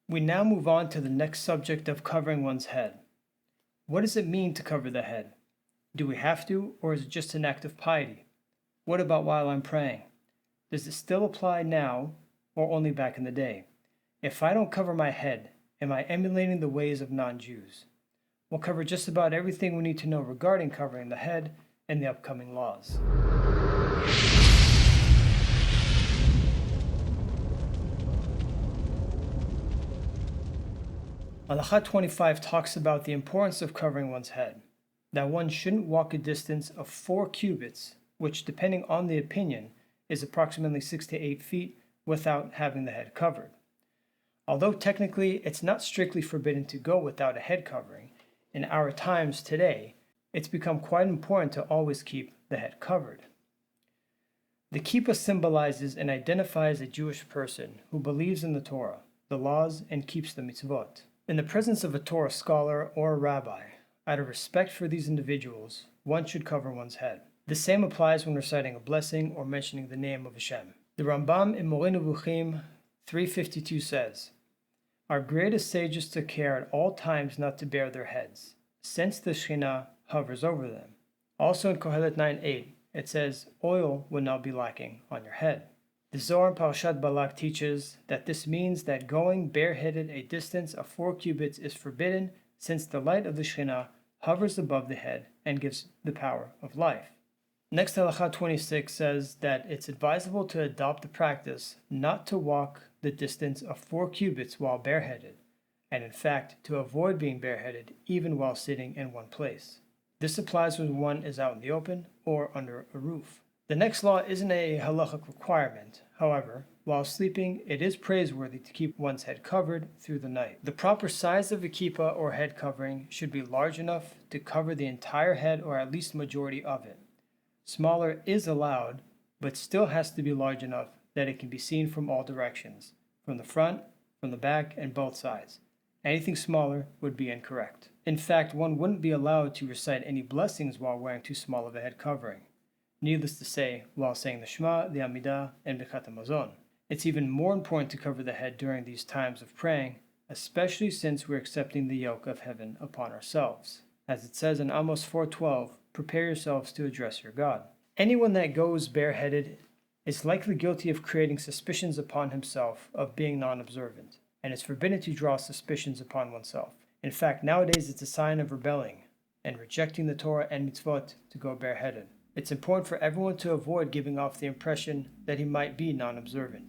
We now move on to the next subject of covering one's head. What does it mean to cover the head? Do we have to, or is it just an act of piety? What about while I'm praying? Does it still apply now, or only back in the day? If I don't cover my head, am I emulating the ways of non-Jews? We'll cover just about everything we need to know regarding covering the head and the upcoming laws. Halakha 25 talks about the importance of covering one's head, that one shouldn't walk a distance of 4 cubits, which, depending on the opinion, is approximately 6 to 8 feet, without having the head covered. Although technically it's not strictly forbidden to go without a head covering, in our times today, it's become quite important to always keep the head covered. The kippah symbolizes and identifies a Jewish person who believes in the Torah, the laws, and keeps the mitzvot. In the presence of a Torah scholar or a rabbi, out of respect for these individuals, one should cover one's head. The same applies when reciting a blessing or mentioning the name of HaShem. The Rambam in Moreh Nevuchim 352 says, "Our greatest sages took care at all times not to bare their heads, since the Shekhinah hovers over them." Also in Kohelet 9:8, it says, "Oil will not be lacking on your head." The Zohar in Parashat Balak teaches that this means that going bareheaded a distance of 4 cubits is forbidden, since the light of the Shekhinah hovers above the head and gives the power of life. Next, Halakha 26 says that it's advisable to adopt the practice not to walk the distance of 4 cubits while bareheaded, and in fact to avoid being bareheaded even while sitting in one place. This applies when one is out in the open or under a roof. The next law isn't a halachic requirement. However, while sleeping, it is praiseworthy to keep one's head covered through the night. The proper size of a kippah or head covering should be large enough to cover the entire head or at least majority of it. Smaller is allowed, but still has to be large enough that it can be seen from all directions, from the front, from the back, and both sides. Anything smaller would be incorrect. In fact, one wouldn't be allowed to recite any blessings while wearing too small of a head covering. Needless to say, while saying the Shema, the Amidah, and Birkat HaMazon. It's even more important to cover the head during these times of praying, especially since we're accepting the yoke of heaven upon ourselves. As it says in Amos 4:12, "Prepare yourselves to address your God." Anyone that goes bareheaded is likely guilty of creating suspicions upon himself of being non-observant, and it's forbidden to draw suspicions upon oneself. In fact, nowadays it's a sign of rebelling and rejecting the Torah and mitzvot to go bareheaded. It's important for everyone to avoid giving off the impression that he might be non-observant.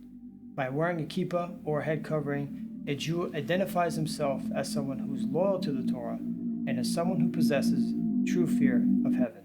By wearing a kippah or a head covering, a Jew identifies himself as someone who's loyal to the Torah and as someone who possesses true fear of heaven.